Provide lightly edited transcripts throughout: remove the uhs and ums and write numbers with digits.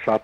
7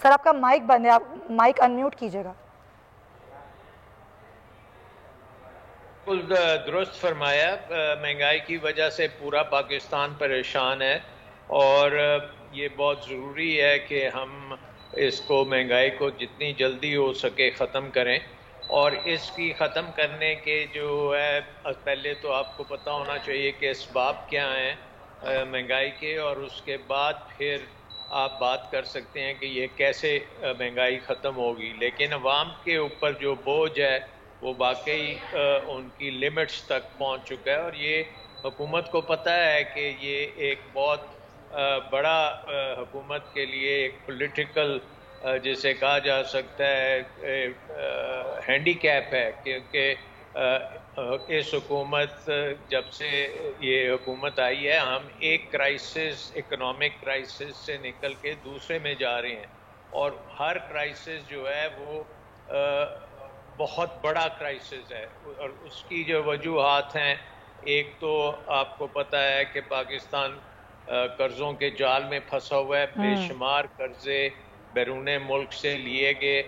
سر آپ کا مائک بند ہے, آپ مائک انمیوٹ کیجیے گا. بالکل درست فرمایا. مہنگائی کی وجہ سے پورا پاکستان پریشان ہے اور یہ بہت ضروری ہے کہ ہم اس کو مہنگائی کو جتنی جلدی ہو سکے ختم کریں. اور اس کی ختم کرنے کے جو ہے پہلے تو آپ کو پتہ ہونا چاہیے کہ اسباب کیا ہیں مہنگائی کے, اور اس کے بعد پھر آپ بات کر سکتے ہیں کہ یہ کیسے مہنگائی ختم ہوگی. لیکن عوام کے اوپر جو بوجھ ہے وہ واقعی ان کی لمٹس تک پہنچ چکا ہے, اور یہ حکومت کو پتہ ہے کہ یہ ایک بہت بڑا حکومت کے لیے ایک پولیٹیکل جسے کہا جا سکتا ہے ہینڈی کیپ ہے, کیونکہ اس حکومت جب سے یہ حکومت آئی ہے ہم ایک کرائسس, اکنامک کرائسس سے نکل کے دوسرے میں جا رہے ہیں, اور ہر کرائسس جو ہے وہ بہت بڑا کرائسس ہے. اور اس کی جو وجوہات ہیں, ایک تو آپ کو پتہ ہے کہ پاکستان قرضوں کے جال میں پھنسا ہوا ہے, بے شمار قرضے بیرون ملک سے لیے گئے.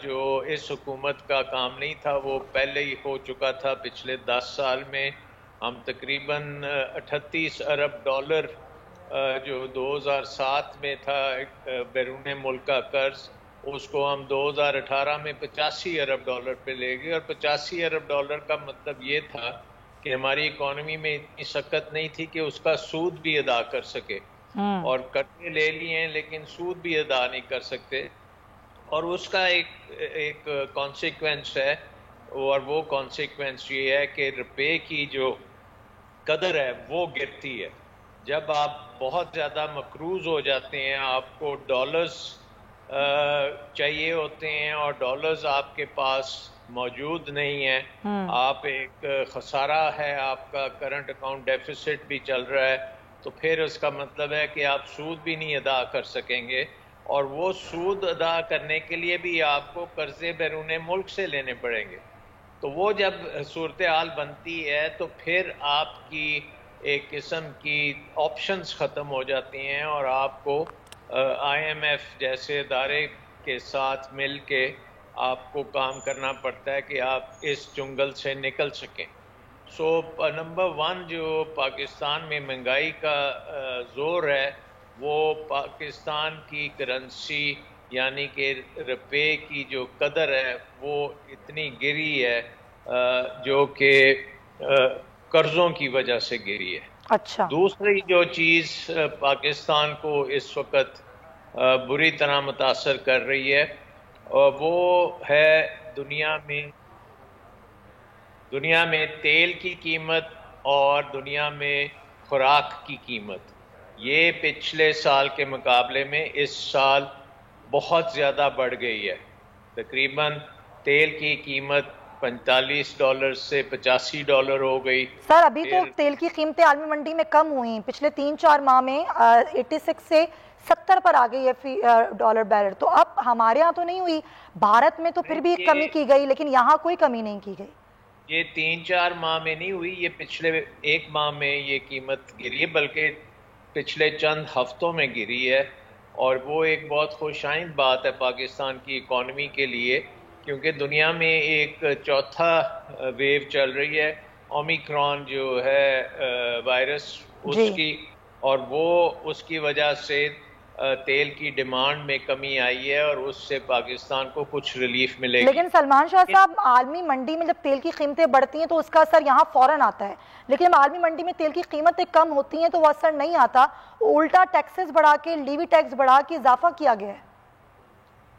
جو اس حکومت کا کام نہیں تھا وہ پہلے ہی ہو چکا تھا. پچھلے 10 سال میں ہم تقریباً 38 ارب ڈالر جو 2007 میں تھا بیرون ملک کا قرض, اس کو ہم 2018 میں 85 ارب ڈالر پہ لے گئے. اور 85 ارب ڈالر کا مطلب یہ تھا کہ ہماری اکانومی میں اتنی سکت نہیں تھی کہ اس کا سود بھی ادا کر سکے, اور قرضے لے لیے ہیں لیکن سود بھی ادا نہیں کر سکتے. اور اس کا ایک کانسیکوینس ہے, اور وہ کانسیکوینس یہ ہے کہ روپے کی جو قدر ہے وہ گرتی ہے. جب آپ بہت زیادہ مقروض ہو جاتے ہیں, آپ کو ڈالرز چاہیے ہوتے ہیں اور ڈالرز آپ کے پاس موجود نہیں ہیں, آپ ایک خسارہ ہے, آپ کا کرنٹ اکاؤنٹ ڈیفیسٹ بھی چل رہا ہے, تو پھر اس کا مطلب ہے کہ آپ سود بھی نہیں ادا کر سکیں گے. اور وہ سود ادا کرنے کے لیے بھی آپ کو قرضے بیرون ملک سے لینے پڑیں گے. تو وہ جب صورتحال بنتی ہے تو پھر آپ کی ایک قسم کی آپشنز ختم ہو جاتی ہیں, اور آپ کو آئی ایم ایف جیسے ادارے کے ساتھ مل کے آپ کو کام کرنا پڑتا ہے کہ آپ اس جنگل سے نکل سکیں. سو نمبر 1 جو پاکستان میں مہنگائی کا زور ہے وہ پاکستان کی کرنسی یعنی کہ روپے کی جو قدر ہے وہ اتنی گری ہے جو کہ قرضوں کی وجہ سے گری ہے. اچھا. دوسری جو چیز پاکستان کو اس وقت بری طرح متاثر کر رہی ہے وہ ہے دنیا میں تیل کی قیمت اور دنیا میں خوراک کی قیمت. یہ پچھلے سال کے مقابلے میں اس سال بہت زیادہ بڑھ گئی ہے. تقریباً تیل کی قیمت $45 سے $85 ہو گئی. سر ابھی تو تیل کی قیمتیں عالمی منڈی میں کم ہوئی ہیں, پچھلے 3-4 ماہ میں 86 سے 70 پر آ گئی ہے فی ڈالر بیرل. تو اب ہمارے ہاں تو نہیں ہوئی, بھارت میں تو پھر بھی کمی کی گئی, لیکن یہاں کوئی کمی نہیں کی گئی. یہ 3-4 ماہ میں نہیں ہوئی, یہ پچھلے 1 ماہ میں یہ قیمت گری ہے, بلکہ پچھلے چند ہفتوں میں گری ہے. اور وہ ایک بہت خوش آئند بات ہے پاکستان کی اکانومی کے لیے, کیونکہ دنیا میں ایک چوتھا ویو چل رہی ہے, اومیکرون جو ہے وائرس اس کی, اور وہ اس کی وجہ سے تیل کی ڈیمانڈ میں کمی آئی ہے اور اس سے پاکستان کو کچھ ریلیف ملے گی. لیکن سلمان شاہ صاحب عالمی منڈی میں جب تیل کی قیمتیں بڑھتی ہیں تو اس کا اثر یہاں فوراً آتا ہے, لیکن جب عالمی منڈی میں تیل کی قیمتیں کم ہوتی ہیں تو وہ اثر نہیں آتا, الٹا ٹیکسز بڑھا کے, لیوی ٹیکس بڑھا کے اضافہ کیا گیا ہے.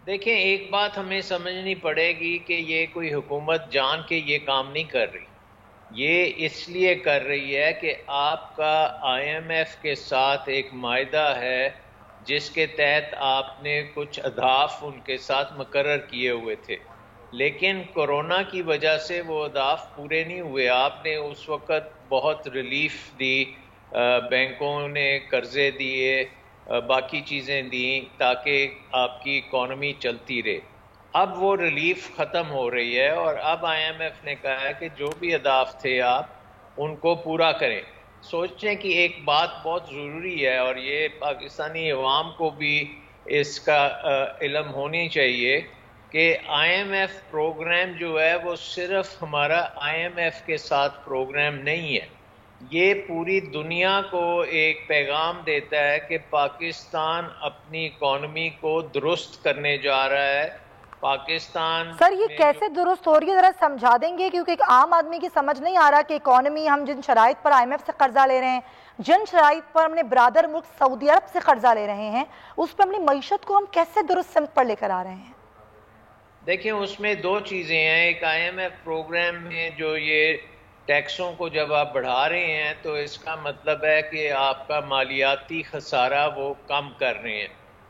دیکھیں ایک بات ہمیں سمجھنی پڑے گی کہ یہ کوئی حکومت جان کے یہ کام نہیں کر رہی, یہ اس لیے کر رہی ہے کہ آپ کا آئی ایم ایف کے ساتھ ایک معاہدہ ہے جس کے تحت آپ نے کچھ اہداف ان کے ساتھ مقرر کیے ہوئے تھے, لیکن کورونا کی وجہ سے وہ اہداف پورے نہیں ہوئے. آپ نے اس وقت بہت ریلیف دی, بینکوں نے قرضے دیے, باقی چیزیں دیں تاکہ آپ کی اکانومی چلتی رہے. اب وہ ریلیف ختم ہو رہی ہے اور اب آئی ایم ایف نے کہا ہے کہ جو بھی اہداف تھے آپ ان کو پورا کریں. سوچیں کہ ایک بات بہت ضروری ہے, اور یہ پاکستانی عوام کو بھی اس کا علم ہونی چاہیے کہ آئی ایم ایف پروگرام جو ہے وہ صرف ہمارا آئی ایم ایف کے ساتھ پروگرام نہیں ہے، یہ پوری دنیا کو ایک پیغام دیتا ہے کہ پاکستان اپنی اکانومی کو درست کرنے جا رہا ہے۔ پاکستان سر یہ کیسے درست ہو رہی ہے ذرا سمجھا دیں گے، کیونکہ ایک عام آدمی کی سمجھ نہیں آ رہا کہ اکانومی ہم جن شرائط پر آئی ایم ایف سے قرضہ لے رہے ہیں، جن شرائط پر ہم نے برادر ملک سعودی عرب سے قرضہ لے رہے ہیں، اس پہ اپنی معیشت کو ہم کیسے درست سمت پر لے کر آ رہے ہیں؟ دیکھیں اس میں دو چیزیں ہیں، ایک آئی ایم ایف پروگرام میں جو یہ ٹیکسوں کو جب آپ بڑھا رہے ہیں تو اس کا مطلب ہے کہ آپ کا مالیاتی خسارہ وہ کم کر رہے ہیں،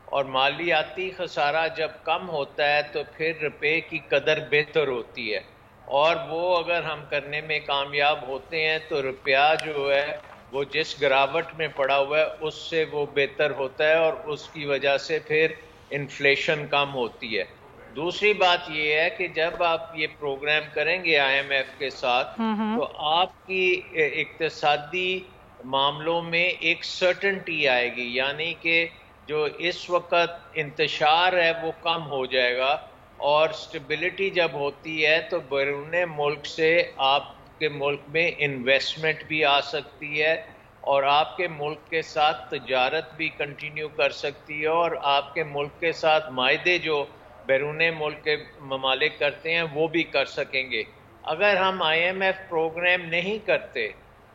اور مالیاتی خسارہ جب کم ہوتا ہے تو پھر روپے کی قدر بہتر ہوتی ہے، اور وہ اگر ہم کرنے میں کامیاب ہوتے ہیں تو روپیہ جو ہے وہ جس گراوٹ میں پڑا ہوا ہے اس سے وہ بہتر ہوتا ہے، اور اس کی وجہ سے پھر انفلیشن کم ہوتی ہے۔ دوسری بات یہ ہے کہ جب آپ یہ پروگرام کریں گے آئی ایم ایف کے ساتھ تو آپ کی اقتصادی معاملوں میں ایک سرٹنٹی آئے گی، یعنی کہ جو اس وقت انتشار ہے وہ کم ہو جائے گا، اور سٹیبلٹی جب ہوتی ہے تو بیرون ملک سے آپ کے ملک میں انویسٹمنٹ بھی آ سکتی ہے، اور آپ کے ملک کے ساتھ تجارت بھی کنٹینیو کر سکتی ہے، اور آپ کے ملک کے ساتھ معاہدے جو بیرون ملک کے ممالک کرتے ہیں وہ بھی کر سکیں گے۔ اگر ہم آئی ایم ایف پروگرام نہیں کرتے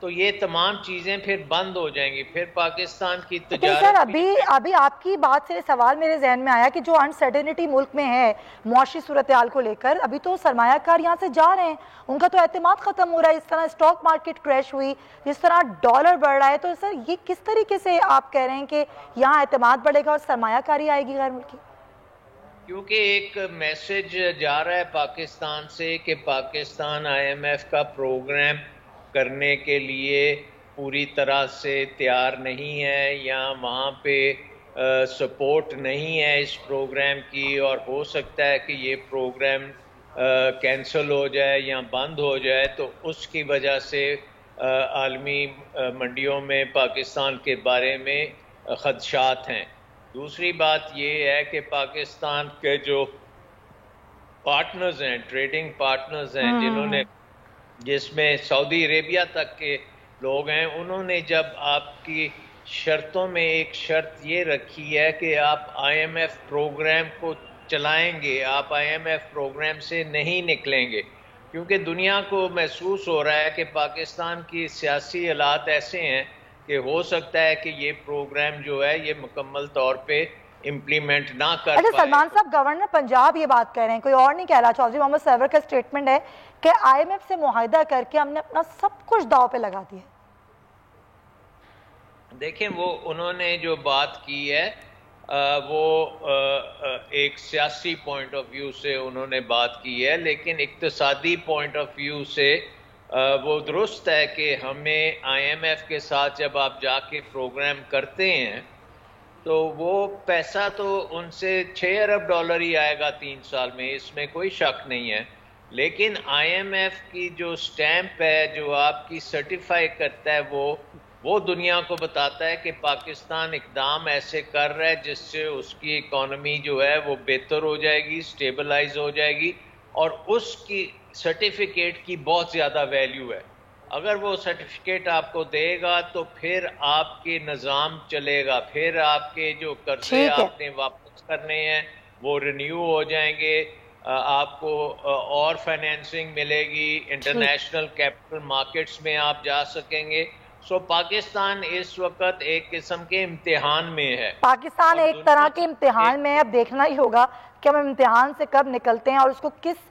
تو یہ تمام چیزیں پھر بند ہو جائیں گی، پھر پاکستان کی تجارت سر ابھی آپ کی بات سے سوال میرے ذہن میں آیا کہ جو انسرٹینٹی ملک میں ہے معاشی صورتحال کو لے کر، ابھی تو سرمایہ کار یہاں سے جا رہے ہیں، ان کا تو اعتماد ختم ہو رہا ہے، اس طرح اسٹاک مارکیٹ کریش ہوئی، جس طرح ڈالر بڑھ رہا ہے، تو سر یہ کس طریقے سے آپ کہہ رہے ہیں کہ یہاں اعتماد بڑھے گا اور سرمایہ کاری آئے گی غیر ملکی؟ کیونکہ ایک میسج جا رہا ہے پاکستان سے کہ پاکستان آئی ایم ایف کا پروگرام کرنے کے لیے پوری طرح سے تیار نہیں ہے، یا وہاں پہ سپورٹ نہیں ہے اس پروگرام کی، اور ہو سکتا ہے کہ یہ پروگرام کینسل ہو جائے یا بند ہو جائے، تو اس کی وجہ سے عالمی منڈیوں میں پاکستان کے بارے میں خدشات ہیں۔ دوسری بات یہ ہے کہ پاکستان کے جو پارٹنرز ہیں، ٹریڈنگ پارٹنرز ہیں، جس میں سعودی عربیہ تک کے لوگ ہیں، انہوں نے جب آپ کی شرطوں میں ایک شرط یہ رکھی ہے کہ آپ آئی ایم ایف پروگرام کو چلائیں گے، آپ آئی ایم ایف پروگرام سے نہیں نکلیں گے، کیونکہ دنیا کو محسوس ہو رہا ہے کہ پاکستان کی سیاسی حالات ایسے ہیں کہ ہو سکتا ہے کہ یہ پروگرام جو ہے یہ مکمل طور پہ امپلیمنٹ نہ کر پائے۔ سلمان صاحب گورنر پنجاب یہ بات کہہ رہے ہیں، کوئی اور نہیں کہہ رہا، چودھری محمد سرور کا سٹیٹمنٹ ہے کہ آئی ایم ایف سے معاہدہ کر کے ہم نے اپنا سب کچھ داؤ پہ لگا دیا۔ دیکھیں وہ انہوں نے جو بات کی ہے وہ ایک سیاسی پوائنٹ آف ویو سے انہوں نے بات کی ہے، لیکن اقتصادی پوائنٹ آف ویو سے وہ درست ہے کہ ہمیں آئی ایم ایف کے ساتھ جب آپ جا کے پروگرام کرتے ہیں تو وہ پیسہ تو ان سے 6 ارب ڈالر ہی آئے گا 3 سال میں، اس میں کوئی شک نہیں ہے، لیکن آئی ایم ایف کی جو سٹیمپ ہے جو آپ کی سرٹیفائی کرتا ہے وہ دنیا کو بتاتا ہے کہ پاکستان اقدام ایسے کر رہا ہے جس سے اس کی اکانومی جو ہے وہ بہتر ہو جائے گی، سٹیبلائز ہو جائے گی، اور اس کی سرٹیفکیٹ کی بہت زیادہ ویلیو ہے۔ اگر وہ سرٹیفکیٹ آپ کو دے گا تو پھر آپ کے نظام چلے گا، پھر آپ کے جو قرضے آپ نے واپس کرنے ہیں وہ رینیو ہو جائیں گے، آپ کو اور فائنینسنگ ملے گی، انٹرنیشنل کیپٹل مارکیٹس میں آپ جا سکیں گے۔ سو پاکستان اس وقت ایک قسم کے امتحان میں ہے، پاکستان ایک طرح کے امتحان میں، اب دیکھنا ہی ہوگا کہ ہم امتحان سے کب نکلتے ہیں اور اس کو کس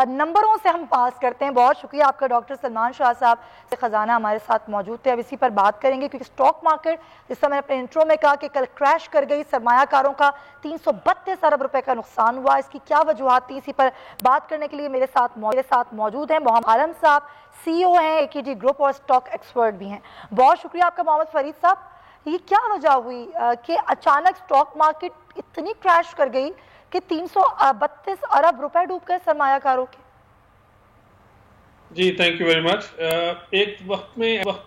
نمبروں سے ہم پاس کرتے ہیں۔ بہت شکریہ آپ کا ڈاکٹر سلمان شاہ صاحب، خزانہ ہمارے ساتھ موجود تھے، اب اسی پر بات کریں گے کیونکہ سٹاک مارکیٹ جس طرح میں نے اپنے انٹرو میں کہا کہ کل کریش کر گئی، سرمایہ کاروں کا 332 ارب روپے کا نقصان ہوا، اس کی کیا وجوہات تھی، اسی پر بات کرنے کے لیے میرے ساتھ موجود ہیں محمد عالم صاحب، سی او ہیں AKG گروپ اور سٹاک ایکسپرٹ بھی ہیں۔ بہت شکریہ آپ کا محمد فرید صاحب، یہ کیا وجہ ہوئی کہ اچانک سٹاک مارکیٹ اتنی کریش کر گئی کہ 332 ارب روپے ڈوب گئے سرمایہ کاروں کے؟ جی تھینک یو ویری مچ۔ ایک وقت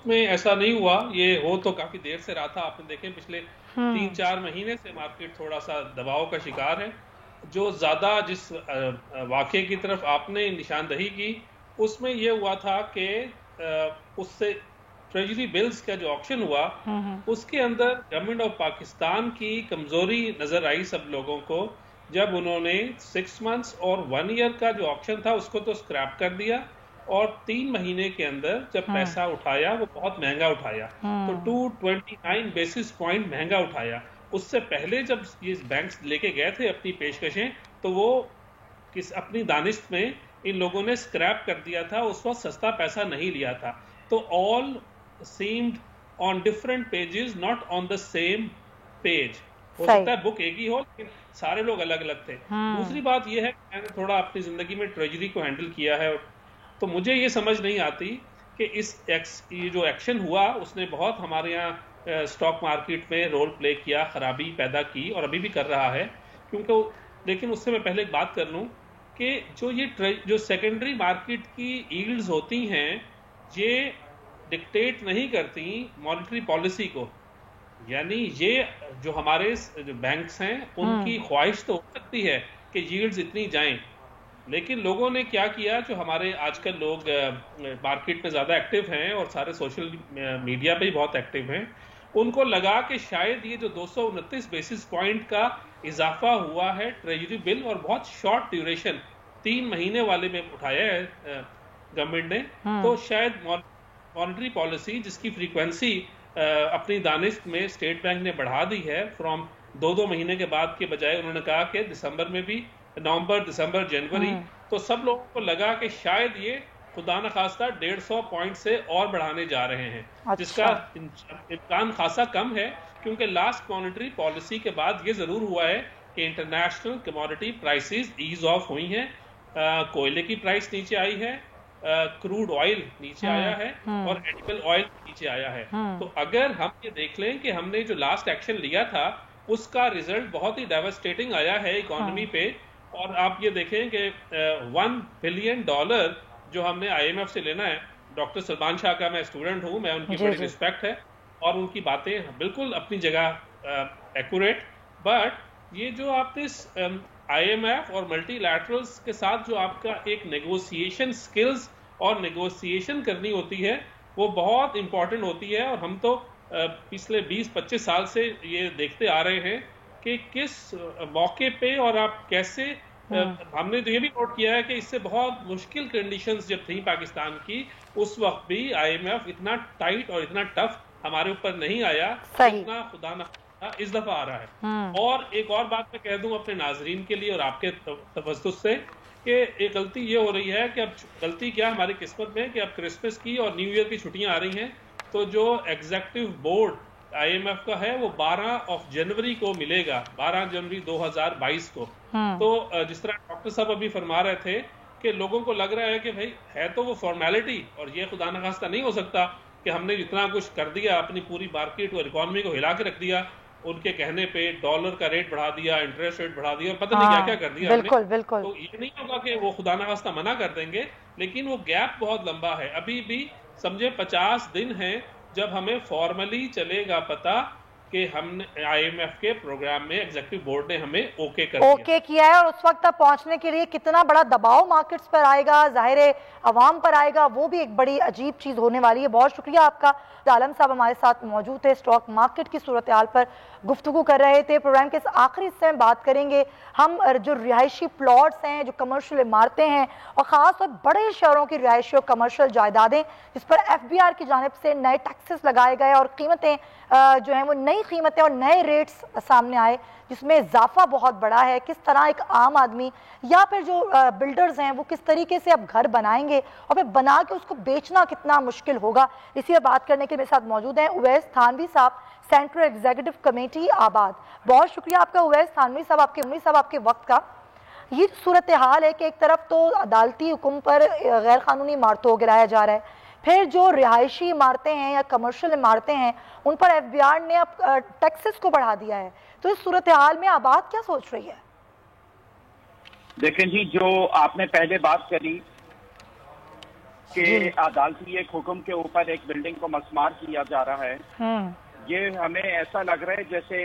میں ایسا نہیں ہوا، یہ ہو تو کافی دیر سے رہا تھا۔ آپ نے دیکھیں پچھلے 3-4 مہینے سے مارکیٹ تھوڑا سا دباؤ کا شکار ہے. جو زیادہ جس واقعے کی طرف آپ نے نشاندہی کی اس میں یہ ہوا تھا کہ اس سے ٹریجری بلز کا جو آکشن ہوا اس کے اندر گورنمنٹ آف پاکستان کی کمزوری نظر آئی سب لوگوں کو, جب انہوں نے 6 months اور 1 year کا جو آکشن تھا اس کو تو اسکریپ کر دیا, اور 3 مہینے کے اندر جب پیسہ اٹھایا وہ بہت مہنگا اٹھایا, تو 229 بیسس پوائنٹ مہنگا اٹھایا. اس سے پہلے جب یہ بینکس لے کے گئے تھے اپنی پیشکشیں تو وہ اپنی دانست میں ان لوگوں نے اسکریپ کر دیا تھا, اس وقت سستا پیسہ نہیں لیا تھا. تو all seemed on different pages, not on the same page. ہو سکتا ہے بک ایک ہی ہو لیکن سارے لوگ الگ الگ تھے. دوسری بات یہ ہے کہ میں نے تھوڑا اپنی زندگی میں ٹریجری کو ہینڈل کیا ہے, تو مجھے یہ سمجھ نہیں آتی کہ یہ جو ایکشن ہوا اس نے بہت ہمارے یہاں اسٹاک مارکیٹ میں رول پلے کیا, خرابی پیدا کی اور ابھی بھی کر رہا ہے. کیونکہ لیکن اس سے میں پہلے ایک بات کر لوں کہ جو سیکنڈری مارکیٹ کی ایلڈز ہوتی ہیں یہ ڈکٹیٹ نہیں کرتی مانیٹری پالیسی کو. یعنی یہ جو ہمارے جو بینکس ہیں ان کی خواہش تو ہو سکتی ہے کہ ییلڈز اتنی جائیں, لیکن لوگوں نے کیا کیا, جو ہمارے آج کل لوگ مارکیٹ میں زیادہ ایکٹیو ہیں اور سارے سوشل میڈیا پہ ہی بہت ایکٹیو ہیں, ان کو لگا کہ شاید یہ جو 229 بیسس پوائنٹ کا اضافہ ہوا ہے ٹریجری بل اور بہت شارٹ ڈیوریشن 3 مہینے والے میں اٹھایا ہے گورنمنٹ نے, تو شاید مانیٹری پالیسی جس کی فریکوینسی اپنی دانست میں اسٹیٹ بینک نے بڑھا دی ہے فرام 2 مہینے کے بعد کے بجائے انہوں نے کہا کہ دسمبر میں بھی, نومبر دسمبر جنوری, تو سب لوگوں کو لگا کہ شاید یہ خدا نخواستہ 150 پوائنٹ سے اور بڑھانے جا رہے ہیں, جس کا امکان خاصا کم ہے کیونکہ لاسٹ مانیٹری پالیسی کے بعد یہ ضرور ہوا ہے کہ international commodity prices as of ہوئی ہیں, کوئلے کی پرائس نیچے آئی ہے, کروڈ آئل نیچے آیا ہے اور ایڈیبل آئل نیچے آیا ہے. تو اگر ہم یہ دیکھ لیں کہ ہم نے جو لاسٹ ایکشن لیا تھا اس کا ریزلٹ بہت ہی ڈیواسٹیٹنگ آیا ہے اکانومی پہ, اور آپ یہ دیکھیں کہ $1 بلین جو ہم نے آئی ایم ایف سے لینا ہے. ڈاکٹر سلمان شاہ کا میں اسٹوڈنٹ ہوں, میں ان کی بڑی رسپیکٹ ہے اور ان کی باتیں بالکل اپنی جگہ ایکوریٹ, بٹ یہ جو آپ نے آئی ایم ایف اور ملٹی لیٹرلز کے ساتھ جو آپ کا ایک نیگوسیشن سکلز اور نیگوسیشن کرنی ہوتی ہے وہ بہت امپورٹنٹ ہوتی ہے, اور ہم تو پچھلے 20-25 سال سے یہ دیکھتے آ رہے ہیں کہ کس موقع پہ اور آپ کیسے. ہم نے تو یہ بھی نوٹ کیا ہے کہ اس سے بہت مشکل کنڈیشنز جب تھیں پاکستان کی اس وقت بھی آئی ایم ایف اتنا ٹائٹ اور اتنا ٹف ہمارے اوپر نہیں آیا اتنا خدا نہ اس دفعہ آ رہا ہے. اور ایک اور بات میں کہہ دوں اپنے ناظرین کے لیے اور آپ کے تبسط سے کہ ایک غلطی یہ ہو رہی ہے کہ اب غلطی کیا ہماری قسمت میں کہ اب کرسمس کی اور نیو ایئر کی چھٹیاں آ رہی ہیں, تو جو ایگزیکٹو بورڈ آئی ایم ایف کا ہے وہ 12 جنوری کو ملے گا, 12 جنوری 2022 کو. تو جس طرح ڈاکٹر صاحب ابھی فرما رہے تھے کہ لوگوں کو لگ رہا ہے کہ بھائی ہے تو وہ فارمیلٹی, اور یہ خدا نخواستہ نہیں ہو سکتا کہ ہم نے جتنا کچھ کر دیا اپنی پوری مارکیٹ اور اکانومی کو ہلا کے رکھ دیا, ان کے کہنے پہ ڈالر کا ریٹ بڑھا دیا, انٹرسٹ ریٹ بڑھا دیا, پتہ نہیں کیا کیا کر دیا ہم نے. تو یہ نہیں ہوگا کہ وہ خدا نخواستہ منع کر دیں گے, لیکن وہ گیپ بہت لمبا ہے. ابھی بھی سمجھے 50 دن ہیں جب ہمیں فارملی چلے گا پتا کہ ہم نے آئی ایم ایف کے پروگرام میں ایگزیکٹو بورڈ نے ہمیں اوکے کیا ہے, اور اس وقت تک پہنچنے کے لیے کتنا بڑا دباؤ مارکیٹس پر آئے گا, ظاہر عوام پر آئے گا, وہ بھی ایک بڑی عجیب چیز ہونے والی ہے. بہت شکریہ آپ کا. عالم صاحب ہمارے ساتھ موجود تھے, اسٹاک مارکیٹ کی صورتحال پر گفتگو کر رہے تھے. پروگرام کے آخری حصے میں بات کریں گے ہم جو رہائشی پلاٹس ہیں, جو کمرشل عمارتیں ہیں, اور خاص طور بڑے شہروں کی رہائشی اور کمرشل جائیدادیں جس پر ایف بی آر کی جانب سے نئے ٹیکسز لگائے گئے اور قیمتیں جو ہیں وہ نئی قیمتیں اور نئے ریٹس سامنے آئے جس میں اضافہ بہت بڑا ہے. کس طرح ایک عام آدمی یا پھر جو بلڈرز ہیں وہ کس طریقے سے اب گھر بنائیں گے اور پھر بنا کے اس کو بیچنا کتنا مشکل ہوگا. اسی پر بات کرنے کے میرے ساتھ موجود ہیں اویس تھانوی صاحب, سینٹرل ایگزیکٹو کمیٹی آباد. بہت شکریہ آپ کا اویس تھانوی صاحب, آپ کے وقت کا. یہ صورتحال ہے کہ ایک طرف تو عدالتی حکم پر غیر قانونی عمارتوں کو گرایا جا رہا ہے, پھر جو رہائشی عمارتیں ہیں یا کمرشل عمارتیں ہیں ان پر ایف بی آر نے اب ٹیکسز کو بڑھا دیا ہے. تو اس صورتحال میں آباد کیا سوچ رہی ہے؟ دیکھیں جی, جو آپ نے پہلے بات کری کہ عدالتی ایک حکم کے اوپر ایک بلڈنگ کو مسمار کیا جا رہا ہے, یہ ہمیں ایسا لگ رہا ہے جیسے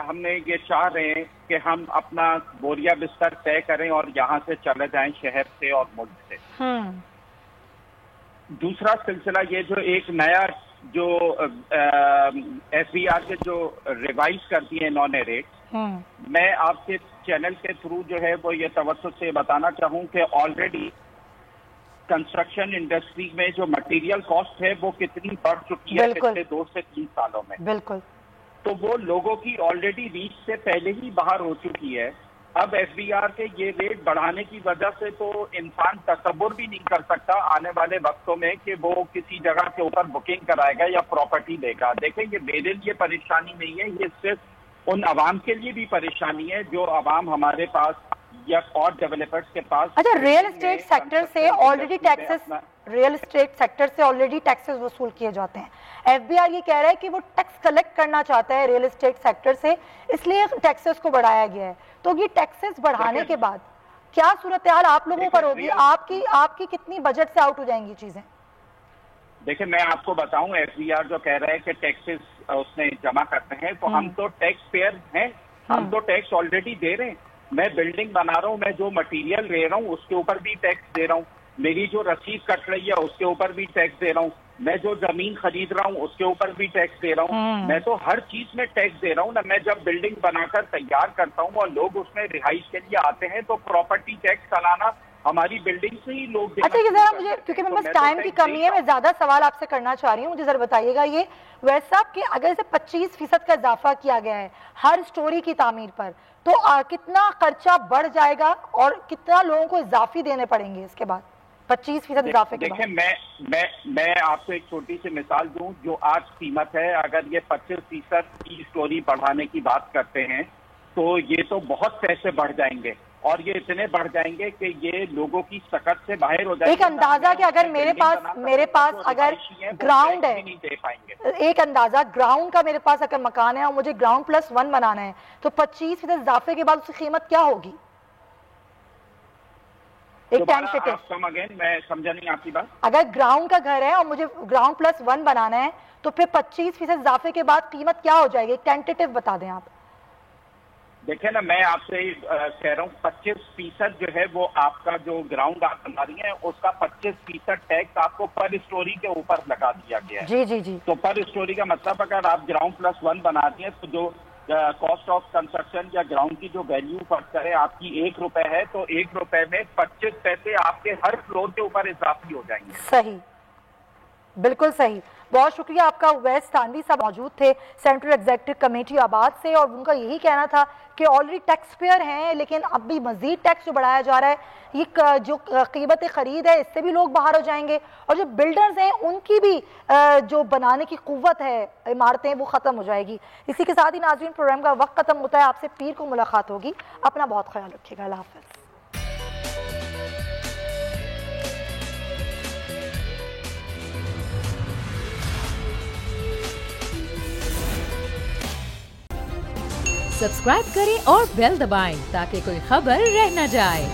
ہم نے یہ چاہ رہے ہیں کہ ہم اپنا بوریا بستر طے کریں اور یہاں سے چلے جائیں شہر سے اور ملک سے. دوسرا سلسلہ یہ جو ایک نیا جو ایف بی آر کے جو ریوائز کرتی ہے انہوں نے ریٹ، میں آپ کے چینل کے تھرو جو ہے وہ یہ توسط سے بتانا چاہوں کہ آلریڈی کنسٹرکشن انڈسٹری میں جو مٹیریل کاسٹ ہے وہ کتنی بڑھ چکی ہے پچھلے 2 سے 3 سالوں میں. بالکل. تو وہ لوگوں کی آلریڈی ریچ سے پہلے ہی باہر ہو چکی ہے. اب ایف بی آر کے یہ ریٹ بڑھانے کی وجہ سے تو انسان تصور بھی نہیں کر سکتا آنے والے وقتوں میں کہ وہ کسی جگہ کے اوپر بکنگ کرائے گا یا پراپرٹی دے گا. دیکھیں یہ میرے لیے پریشانی نہیں ہے، یہ صرف ان عوام کے لیے بھی پریشانی ہے جو عوام ہمارے پاس یا اور ڈیولپرز کے پاس. اچھا، ریئل اسٹیٹ سیکٹر سے آلریڈی ٹیکسز وصول کیے جاتے ہیں. ایف بی آر یہ کہہ رہا ہے کہ وہ ٹیکس کلیکٹ کرنا چاہتا ہے ریئل اسٹیٹ سیکٹر سے، اس لیے ٹیکسز کو بڑھایا گیا ہے. تو یہ ٹیکسز بڑھانے کے بعد کیا صورتحال آپ لوگوں پر ہوگی؟ آپ کی کتنی بجٹ سے آؤٹ ہو جائیں گی چیزیں؟ دیکھیں میں آپ کو بتاؤں، ایف بی آر جو کہہ رہا ہے کہ ٹیکسز اس نے جمع کرتے ہیں، تو ہم تو ٹیکس پیئر ہیں، ہم تو ٹیکس آلریڈی دے رہے ہیں. میں بلڈنگ بنا رہا ہوں، میں جو مٹیریل لے رہا ہوں اس کے اوپر بھی ٹیکس دے رہا ہوں، میری جو رسید کٹ رہی ہے اس کے اوپر بھی ٹیکس دے رہا ہوں، میں جو زمین خرید رہا ہوں اس کے اوپر بھی ٹیکس دے رہا ہوں. میں تو ہر چیز میں ٹیکس دے رہا ہوں نا. میں جب بلڈنگ بنا کر تیار کرتا ہوں اور لوگ اس میں رہائش کے لیے آتے ہیں تو پراپرٹی ٹیکس سالانہ ہماری بلڈنگ سے ہی لوگ. اچھا یہ ذرا مجھے، کیونکہ میں بس ٹائم کی کمی ہے، میں زیادہ سوال آپ سے کرنا چاہ رہی ہوں، مجھے ذرا بتائیے گا یہ ویس صاحب کہ اگر اسے 25% کا اضافہ کیا گیا ہے ہر سٹوری کی تعمیر پر، تو کتنا خرچہ بڑھ جائے گا اور کتنا لوگوں کو اضافی دینے پڑیں گے اس کے بعد 25% اضافے کے بعد؟ دیکھیں میں آپ کو ایک چھوٹی سی مثال دوں. جو آج قیمت ہے، اگر یہ 25% کی سٹوری بڑھانے کی بات کرتے ہیں تو یہ تو بہت پیسے بڑھ جائیں گے اور یہ اتنے بڑھ جائیں گے کہ یہ لوگوں کی سکت سے باہر ہو جائے گا. ایک اندازہ کہ اگر میرے پاس اگر گراؤنڈ ہے، ایک اندازہ گراؤنڈ کا میرے پاس اگر مکان ہے اور مجھے گراؤنڈ پلس 1 بنانا ہے تو 25% اضافے کے بعد اس کی قیمت کیا ہوگی؟ میں سمجھا نہیں آپ کی بات. اگر گراؤنڈ کا گھر ہے اور مجھے گراؤنڈ پلس 1 بنانا ہے تو پھر 25% اضافے کے بعد قیمت کیا ہو جائے گی؟ ٹینٹیٹیو بتا دیں آپ. دیکھیں نا، میں آپ سے کہہ رہا ہوں 25% جو ہے وہ آپ کا جو گراؤنڈ آپ بنا رہی ہیں اس کا 25% ٹیکس آپ کو پر اسٹوری کے اوپر لگا دیا گیا ہے. جی. تو پر اسٹوری کا مطلب اگر آپ گراؤنڈ پلس 1 بنا رہی ہیں تو جو کاسٹ آف کنسٹرکشن یا گراؤنڈ کی جو ویلیو فرض کرے آپ کی 1 روپے ہے تو 1 روپے میں 25 پیسے آپ کے ہر فلور کے اوپر اضافی ہو جائیں گے. صحیح، بالکل صحیح. بہت شکریہ آپ کا. اویس تھانوی صاحب موجود تھے سینٹرل ایگزیکٹو کمیٹی آباد سے، اور ان کا یہی کہنا تھا کہ آلریڈی ٹیکس پیئر ہیں لیکن اب بھی مزید ٹیکس جو بڑھایا جا رہا ہے، یہ جو قیمت خرید ہے اس سے بھی لوگ باہر ہو جائیں گے، اور جو بلڈرز ہیں ان کی بھی جو بنانے کی قوت ہے عمارتیں وہ ختم ہو جائے گی. اسی کے ساتھ ہی ناظرین پروگرام کا وقت ختم ہوتا ہے. آپ سے پیر کو ملاقات ہوگی. اپنا بہت خیال رکھیے گا. اللہ حافظ. سبسکرائب کریں اور بیل دبائیں تاکہ کوئی خبر رہ نہ جائے.